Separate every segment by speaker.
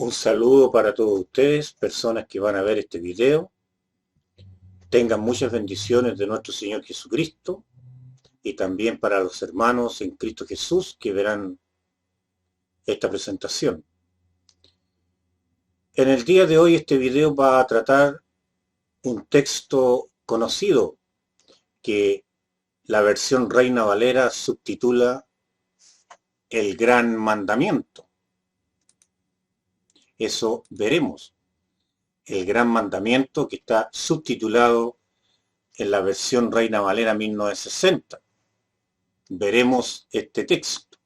Speaker 1: Un saludo para todos ustedes, personas que van a ver este video. Tengan muchas bendiciones de nuestro Señor Jesucristo y también para los hermanos en Cristo Jesús que verán esta presentación. En el día de hoy este video va a tratar un texto conocido que la versión Reina Valera subtitula El Gran Mandamiento. Eso veremos. El Gran Mandamiento, que está subtitulado en la versión Reina Valera 1960. Veremos este texto.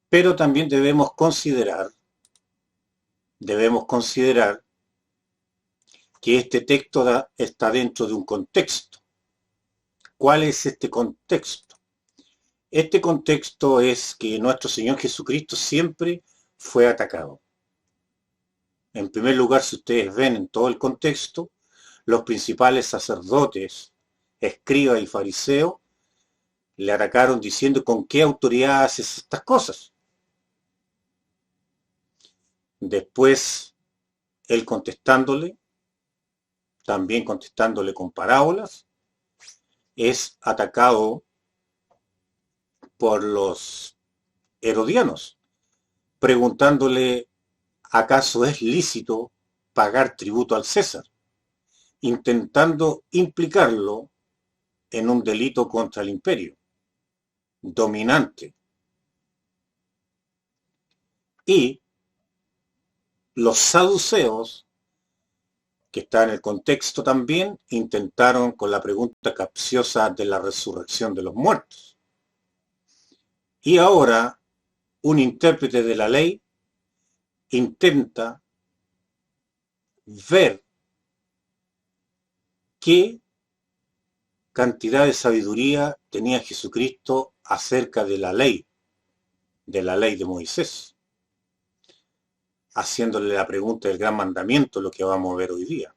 Speaker 1: Pero también debemos considerar que este texto está dentro de un contexto. ¿Cuál es este contexto? Este contexto es que nuestro Señor Jesucristo siempre fue atacado. En primer lugar, si ustedes ven en todo el contexto, los principales sacerdotes, escribas y fariseos le atacaron diciendo con qué autoridad haces estas cosas. Después, él contestándole, también contestándole con parábolas, es atacado por los herodianos, preguntándole ¿acaso es lícito pagar tributo al César? Intentando implicarlo en un delito contra el imperio dominante. Y los saduceos, que está en el contexto también, intentaron con la pregunta capciosa de la resurrección de los muertos. Y ahora, un intérprete de la ley intenta ver qué cantidad de sabiduría tenía Jesucristo acerca de la ley de Moisés, haciéndole la pregunta del gran mandamiento, lo que vamos a ver hoy día.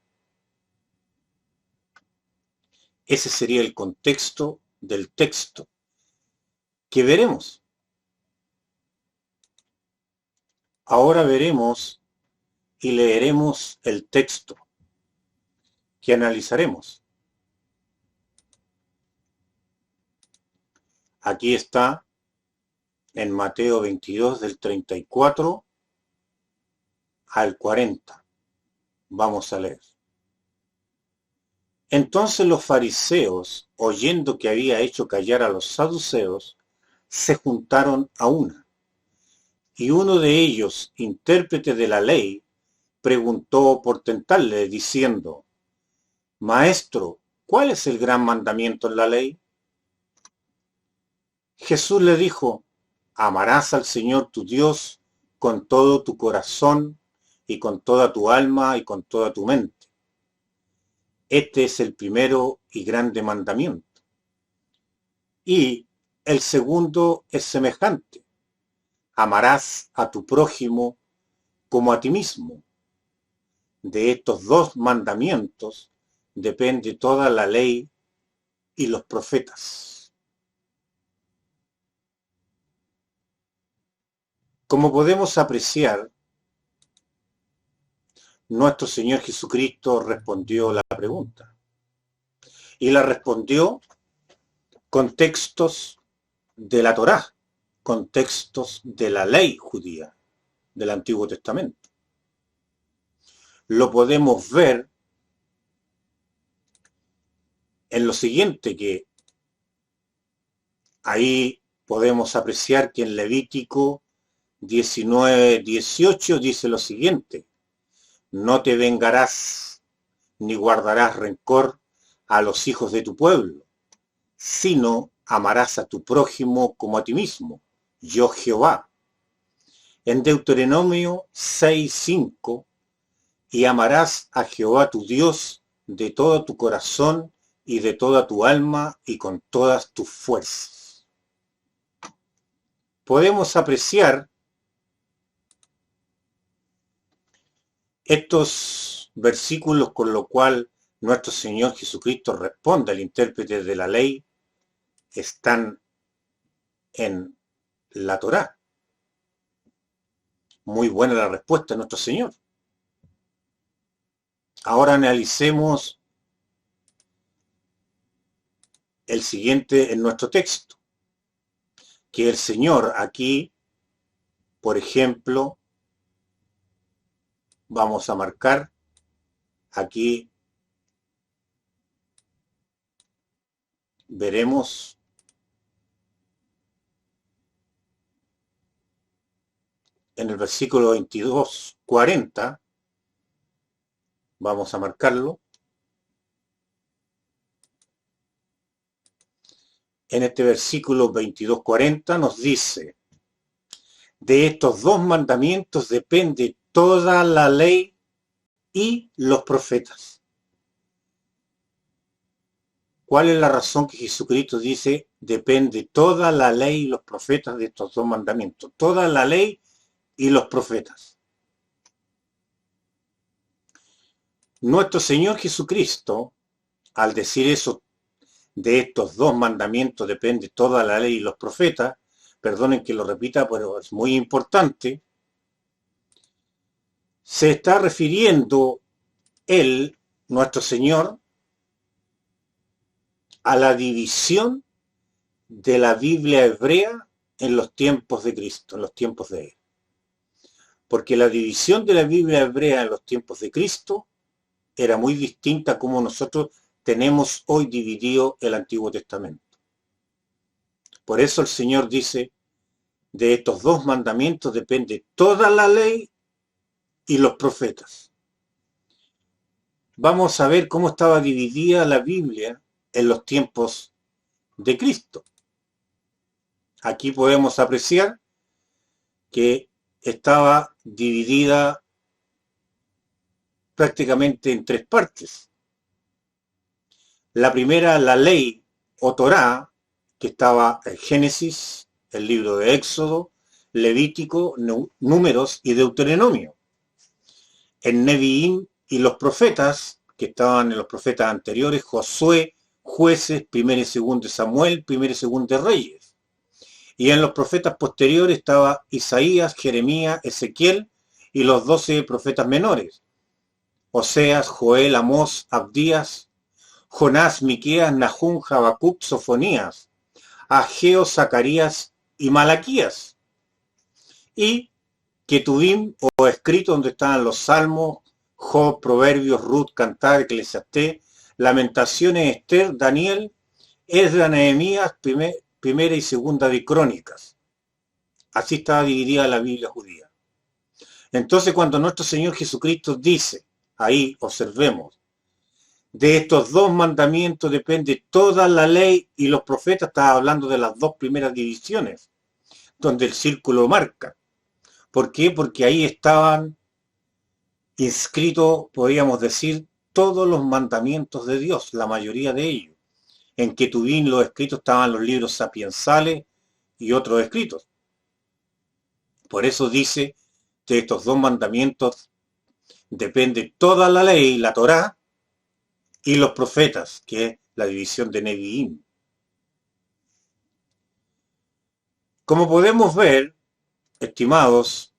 Speaker 1: Ese sería el contexto del texto que veremos. Ahora veremos y leeremos el texto que analizaremos. Aquí está en Mateo 22 del 34 al 40. Vamos a leer. Entonces los fariseos, oyendo que había hecho callar a los saduceos, se juntaron a una. Y uno de ellos, intérprete de la ley, preguntó por tentarle, diciendo, Maestro, ¿cuál es el gran mandamiento en la ley? Jesús le dijo, amarás al Señor tu Dios con todo tu corazón y con toda tu alma y con toda tu mente. Este es el primero y grande mandamiento. Y el segundo es semejante. Amarás a tu prójimo como a ti mismo. De estos dos mandamientos depende toda la ley y los profetas. Como podemos apreciar, nuestro Señor Jesucristo respondió la pregunta. Y la respondió con textos de la Torá, con textos de la ley judía del Antiguo Testamento. Lo podemos ver en lo siguiente, que ahí podemos apreciar que en Levítico 19:18 dice lo siguiente, no te vengarás ni guardarás rencor a los hijos de tu pueblo, sino amarás a tu prójimo como a ti mismo, yo Jehová. En Deuteronomio 6:5, y amarás a Jehová tu Dios de todo tu corazón y de toda tu alma y con todas tus fuerzas. Podemos apreciar estos versículos con lo cual nuestro Señor Jesucristo responde al intérprete de la ley, están en la Torá. Muy buena la respuesta de nuestro Señor. Ahora analicemos el siguiente en nuestro texto, que el Señor aquí, por ejemplo, vamos a marcar aquí, veremos en el versículo 22:40, vamos a marcarlo. En este versículo 22:40 nos dice: de estos dos mandamientos depende toda la ley y los profetas. ¿Cuál es la razón que Jesucristo dice depende toda la ley y los profetas de estos dos mandamientos? Toda la ley y los profetas. Nuestro Señor Jesucristo, al decir eso, de estos dos mandamientos depende toda la ley y los profetas, perdonen que lo repita, pero es muy importante, se está refiriendo él, nuestro Señor, a la división de la Biblia hebrea en los tiempos de Cristo, en los tiempos de él. Porque la división de la Biblia hebrea en los tiempos de Cristo era muy distinta a como nosotros tenemos hoy dividido el Antiguo Testamento. Por eso el Señor dice, de estos dos mandamientos depende toda la ley y los profetas. Vamos a ver cómo estaba dividida la Biblia en los tiempos de Cristo. Aquí podemos apreciar que estaba dividida prácticamente en tres partes. La primera, la ley o Torá, que estaba en Génesis, el libro de Éxodo, Levítico, Números y Deuteronomio. En Neviín y los profetas, que estaban en los profetas anteriores, Josué, Jueces, Primero y Segundo de Samuel, Primero y Segundo de Reyes. Y en los profetas posteriores estaba Isaías, Jeremías, Ezequiel y los 12 profetas menores. Oseas, Joel, Amós, Abdías, Jonás, Miqueas, Nahum, Habacuc, Sofonías, Ageo, Zacarías y Malaquías. Y Ketubim o escrito donde estaban los Salmos, Job, Proverbios, Ruth, Cantar, Eclesiastés, Lamentaciones, Esther, Daniel, Esdras, Nehemías, Primera y Segunda de Crónicas. Así estaba dividida la Biblia judía. Entonces cuando nuestro Señor Jesucristo dice, ahí observemos, de estos dos mandamientos depende toda la ley y los profetas, estaba hablando de las dos primeras divisiones, donde el círculo marca. ¿Por qué? Porque ahí estaban inscritos, podríamos decir, todos los mandamientos de Dios, la mayoría de ellos. En Ketubim los escritos estaban los libros sapiensales y otros escritos. Por eso dice, de estos dos mandamientos depende toda la ley, la Torá, y los profetas, que es la división de Neviín. Como podemos ver, estimados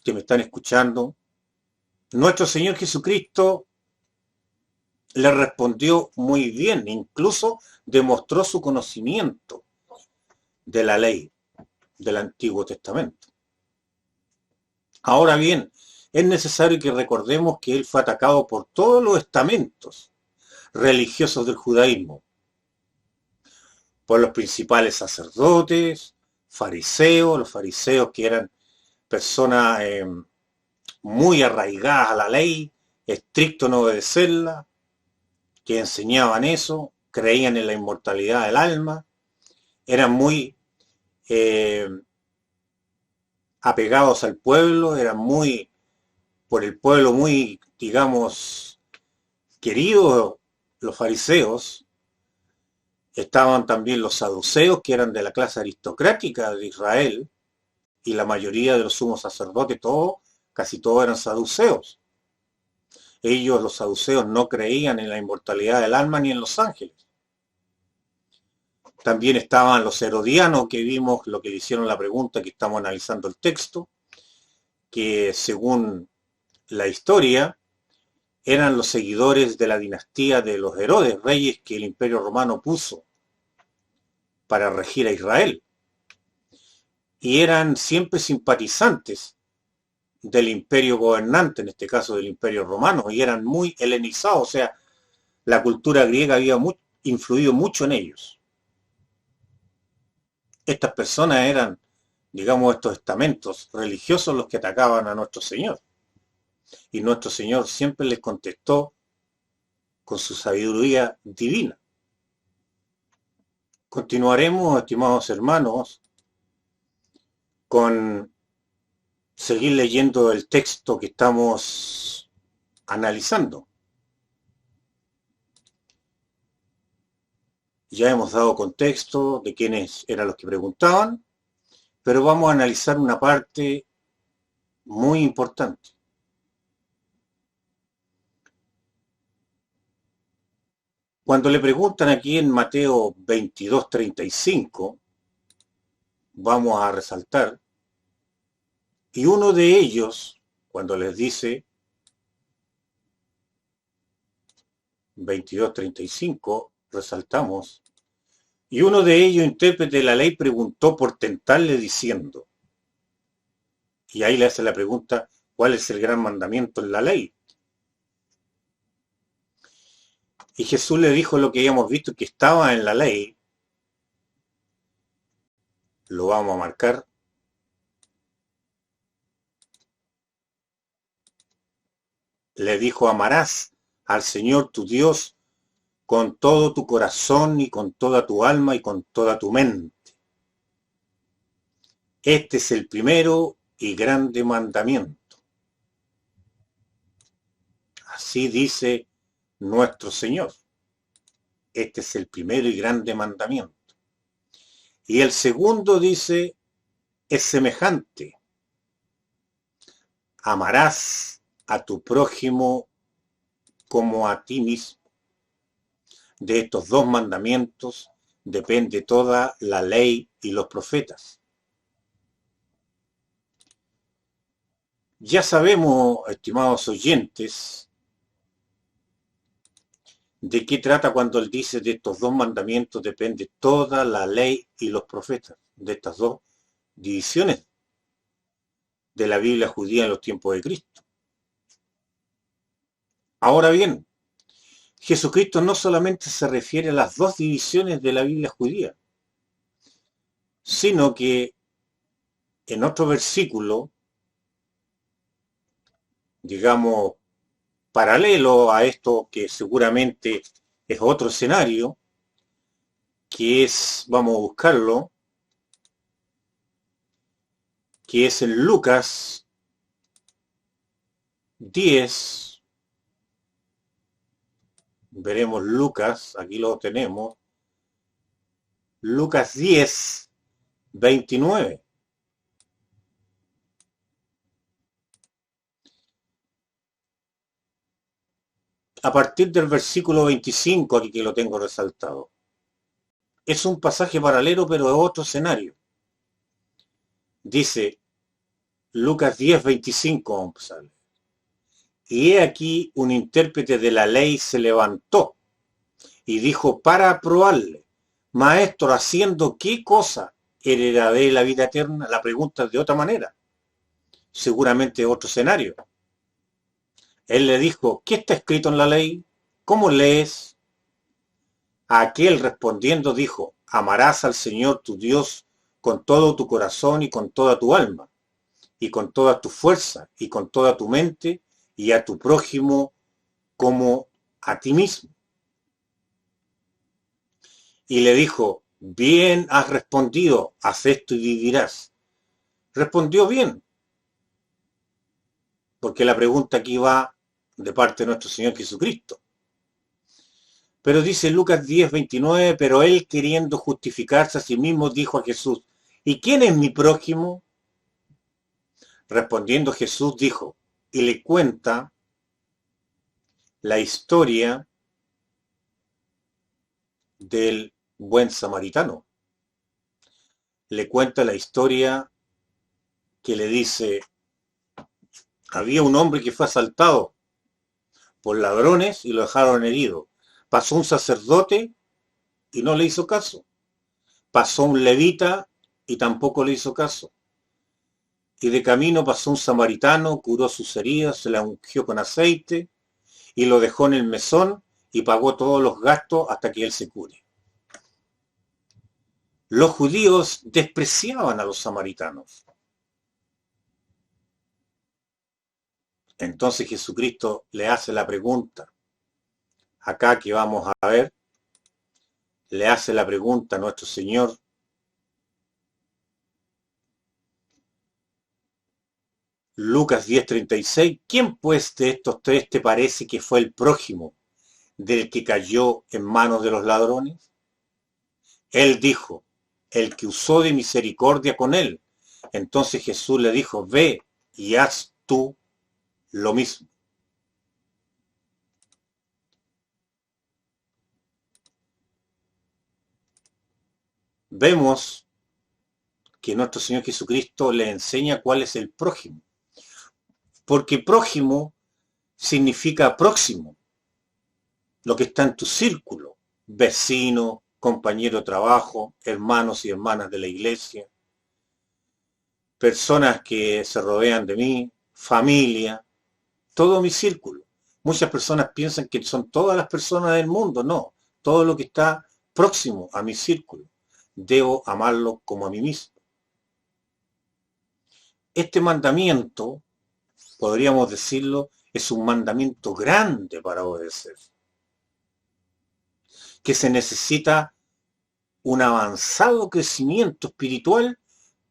Speaker 1: que me están escuchando, nuestro Señor Jesucristo le respondió muy bien, incluso demostró su conocimiento de la ley del Antiguo Testamento. Ahora bien, es necesario que recordemos que él fue atacado por todos los estamentos religiosos del judaísmo, por los principales sacerdotes, fariseos, los fariseos que eran personas muy arraigadas a la ley, estricto en obedecerla, que enseñaban eso, creían en la inmortalidad del alma, eran muy apegados al pueblo, eran muy, por el pueblo muy, digamos, queridos los fariseos. Estaban también los saduceos, que eran de la clase aristocrática de Israel, y la mayoría de los sumos sacerdotes, casi todos eran saduceos. Ellos, los saduceos, no creían en la inmortalidad del alma ni en los ángeles. También estaban los herodianos, que vimos lo que le hicieron la pregunta, que estamos analizando el texto, que según la historia eran los seguidores de la dinastía de los Herodes, reyes que el Imperio Romano puso para regir a Israel. Y eran siempre simpatizantes del imperio gobernante, en este caso del Imperio Romano, y eran muy helenizados, o sea, la cultura griega había influido mucho en ellos. Estas personas eran, digamos, estos estamentos religiosos los que atacaban a nuestro Señor. Y nuestro Señor siempre les contestó con su sabiduría divina. Continuaremos, estimados hermanos, con seguir leyendo el texto que estamos analizando. Ya hemos dado contexto de quiénes eran los que preguntaban, pero vamos a analizar una parte muy importante. Cuando le preguntan aquí en Mateo 22:35, vamos a resaltar, y uno de ellos, cuando les dice 22:35, resaltamos, y uno de ellos, intérprete de la ley, preguntó por tentarle diciendo, y ahí le hace la pregunta, ¿cuál es el gran mandamiento en la ley? Y Jesús le dijo lo que habíamos visto que estaba en la ley, lo vamos a marcar, le dijo, amarás al Señor tu Dios con todo tu corazón y con toda tu alma y con toda tu mente. Este es el primero y grande mandamiento. Así dice nuestro Señor. Este es el primero y grande mandamiento. Y el segundo dice, es semejante. Amarás a tu prójimo como a ti mismo. De estos dos mandamientos depende toda la ley y los profetas. Ya sabemos, estimados oyentes, de qué trata cuando él dice de estos dos mandamientos depende toda la ley y los profetas, de estas dos divisiones de la Biblia judía en los tiempos de Cristo. Ahora bien, Jesucristo no solamente se refiere a las dos divisiones de la Biblia judía, sino que en otro versículo, digamos, paralelo a esto que seguramente es otro escenario, que es, vamos a buscarlo, que es en Lucas 10, veremos Lucas, aquí lo tenemos, Lucas 10, 29. A partir del versículo 25, aquí que lo tengo resaltado. Es un pasaje paralelo, pero es otro escenario. Dice Lucas 10, 25, vamos a empezar. Y he aquí un intérprete de la ley se levantó y dijo para probarle, maestro, ¿haciendo qué cosa heredaré la vida eterna? La pregunta es de otra manera, seguramente otro escenario. Él le dijo, ¿qué está escrito en la ley? ¿Cómo lees? Aquel respondiendo dijo, amarás al Señor tu Dios con todo tu corazón y con toda tu alma, y con toda tu fuerza, y con toda tu mente, y a tu prójimo como a ti mismo. Y le dijo, bien has respondido, haz esto y vivirás. Respondió bien, porque la pregunta aquí va de parte de nuestro Señor Jesucristo. Pero dice Lucas 10, 29, pero él queriendo justificarse a sí mismo dijo a Jesús, ¿y quién es mi prójimo? Respondiendo Jesús dijo, y le cuenta la historia del buen samaritano. Le cuenta la historia que le dice, Había un hombre que fue asaltado por ladrones y lo dejaron herido. Pasó un sacerdote y no le hizo caso. Pasó un levita y tampoco le hizo caso. Y de camino pasó un samaritano, curó sus heridas, se la ungió con aceite y lo dejó en el mesón y pagó todos los gastos hasta que él se cure. Los judíos despreciaban a los samaritanos. Entonces Jesucristo le hace la pregunta, acá que vamos a ver, le hace la pregunta a nuestro Señor, Lucas 10:36, ¿quién pues de estos tres te parece que fue el prójimo del que cayó en manos de los ladrones? Él dijo, el que usó de misericordia con él. Entonces Jesús le dijo, ve y haz tú lo mismo. Vemos que nuestro Señor Jesucristo le enseña cuál es el prójimo. Porque prójimo significa próximo, lo que está en tu círculo, vecino, compañero de trabajo, hermanos y hermanas de la iglesia, personas que se rodean de mí, familia, todo mi círculo. Muchas personas piensan que son todas las personas del mundo, no, todo lo que está próximo a mi círculo. Debo amarlo como a mí mismo. Este mandamiento, podríamos decirlo, es un mandamiento grande para obedecer, que se necesita un avanzado crecimiento espiritual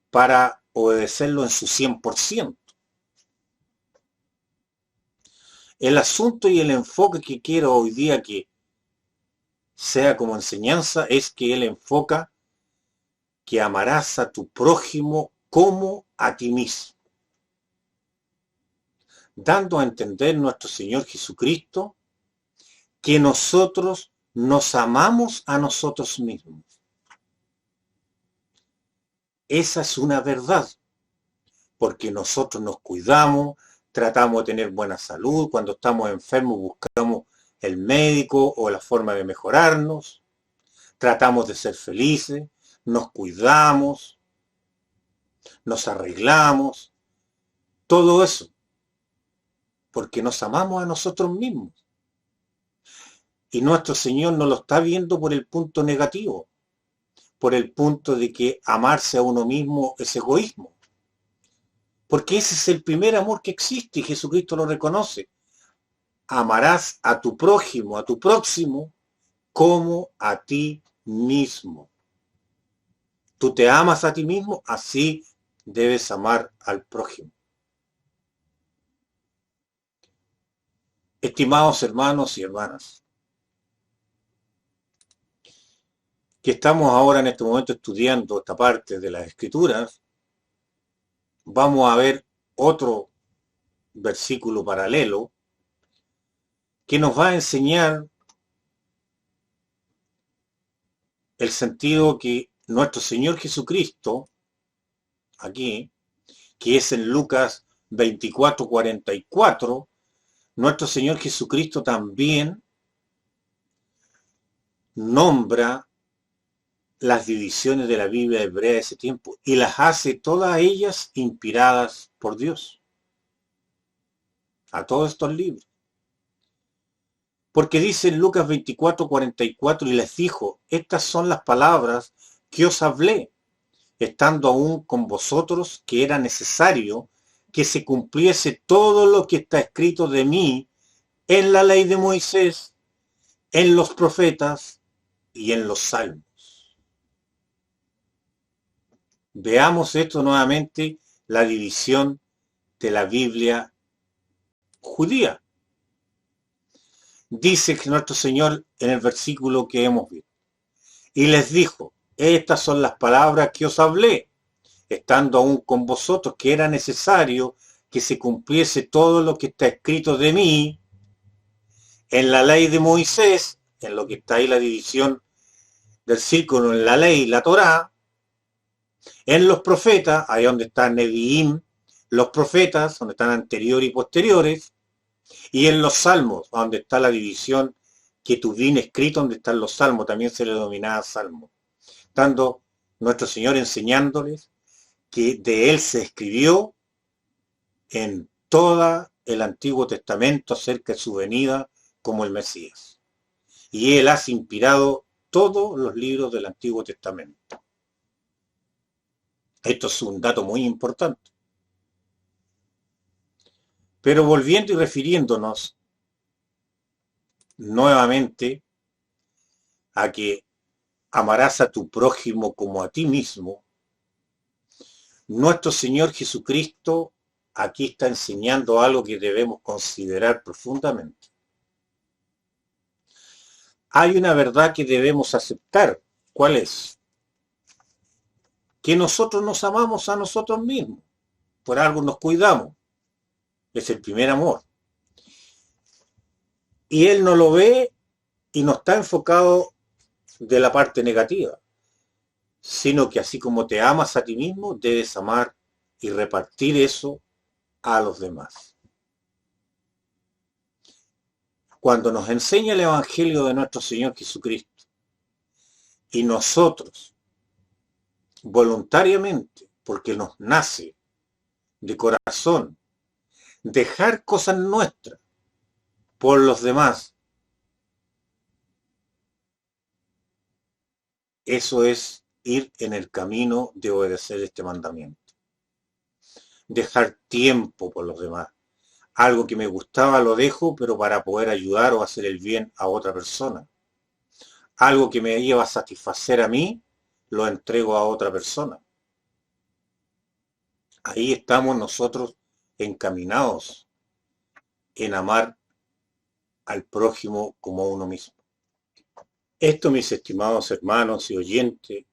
Speaker 1: para obedecerlo en su 100%. El asunto y el enfoque que quiero hoy día que sea como enseñanza es que él enfoca que amarás a tu prójimo como a ti mismo, dando a entender nuestro Señor Jesucristo que nosotros nos amamos a nosotros mismos. Esa es una verdad, porque nosotros nos cuidamos, tratamos de tener buena salud, cuando estamos enfermos buscamos el médico o la forma de mejorarnos, tratamos de ser felices, nos cuidamos, nos arreglamos, todo eso, porque nos amamos a nosotros mismos. Y nuestro Señor no lo está viendo por el punto negativo, por el punto de que amarse a uno mismo es egoísmo. Porque ese es el primer amor que existe y Jesucristo lo reconoce. Amarás a tu prójimo, a tu próximo, como a ti mismo. Tú te amas a ti mismo, así debes amar al prójimo. Estimados hermanos y hermanas, que estamos ahora en este momento estudiando esta parte de las Escrituras, vamos a ver otro versículo paralelo que nos va a enseñar el sentido que nuestro Señor Jesucristo, aquí, que es en Lucas 24:44, nuestro Señor Jesucristo también nombra las divisiones de la Biblia hebrea de ese tiempo y las hace todas ellas inspiradas por Dios. A todos estos libros. Porque dice en Lucas 24:44 y les dijo, estas son las palabras que os hablé, estando aún con vosotros, que era necesario que se cumpliese todo lo que está escrito de mí en la ley de Moisés, en los profetas y en los salmos. Veamos esto nuevamente, la división de la Biblia judía. Dice que nuestro Señor en el versículo que hemos visto. Y les dijo, estas son las palabras que os hablé, estando aún con vosotros, que era necesario que se cumpliese todo lo que está escrito de mí en la ley de Moisés, en lo que está ahí la división del círculo en la ley, la Torá, en los profetas, ahí donde está Neviim, los profetas, donde están anteriores y posteriores, y en los salmos, donde está la división que tuvieron escrito, donde están los salmos, también se le denominaba salmo. Estando nuestro Señor enseñándoles que de Él se escribió en todo el Antiguo Testamento acerca de su venida como el Mesías. Y Él ha inspirado todos los libros del Antiguo Testamento. Esto es un dato muy importante. Pero volviendo y refiriéndonos nuevamente a que amarás a tu prójimo como a ti mismo, nuestro Señor Jesucristo aquí está enseñando algo que debemos considerar profundamente. Hay una verdad que debemos aceptar. ¿Cuál es? Que nosotros nos amamos a nosotros mismos. Por algo nos cuidamos. Es el primer amor. Y Él no lo ve y no está enfocado de la parte negativa, sino que así como te amas a ti mismo, debes amar y repartir eso a los demás. Cuando nos enseña el Evangelio de nuestro Señor Jesucristo y nosotros voluntariamente, porque nos nace de corazón, dejar cosas nuestras por los demás, eso es ir en el camino de obedecer este mandamiento. Dejar tiempo por los demás. Algo que me gustaba lo dejo, pero para poder ayudar o hacer el bien a otra persona. Algo que me iba a satisfacer a mí, lo entrego a otra persona. Ahí estamos nosotros encaminados en amar al prójimo como a uno mismo. Esto, mis estimados hermanos y oyentes,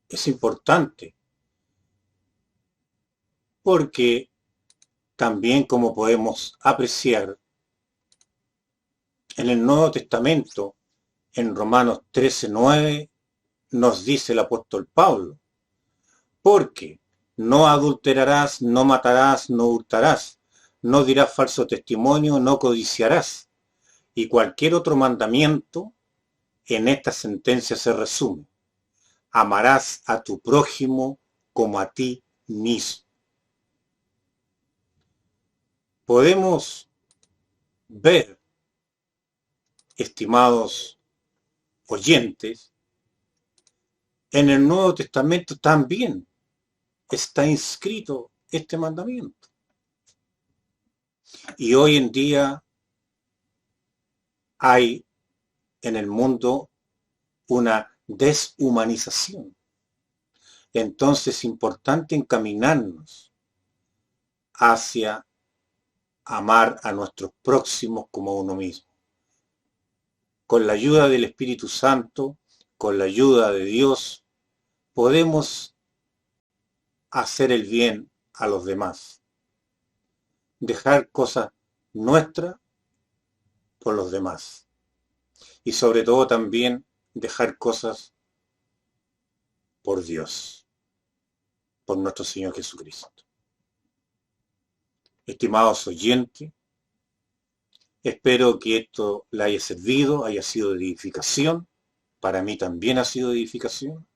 Speaker 1: es importante, porque también, como podemos apreciar en el Nuevo Testamento, en Romanos 13:9, nos dice el apóstol Pablo, porque no adulterarás, no matarás, no hurtarás, no dirás falso testimonio, no codiciarás. Y cualquier otro mandamiento en esta sentencia se resume: amarás a tu prójimo como a ti mismo. Podemos ver, estimados oyentes, en el Nuevo Testamento también está inscrito este mandamiento. Y hoy en día hay en el mundo una deshumanización. Entonces es importante encaminarnos hacia amar a nuestros próximos como a uno mismo. Con la ayuda del Espíritu Santo, con la ayuda de Dios, podemos hacer el bien a los demás. Dejar cosas nuestras por los demás. Y sobre todo también dejar cosas por Dios, por nuestro Señor Jesucristo. Estimados oyentes, espero que esto le haya servido, haya sido de edificación. Para mí también ha sido de edificación.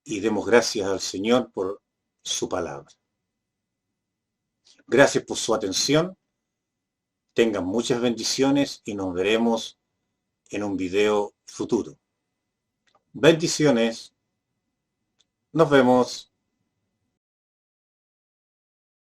Speaker 1: Y demos gracias al Señor por su palabra. Gracias por su atención. Tengan muchas bendiciones y nos veremos en un video futuro. Bendiciones. Nos vemos.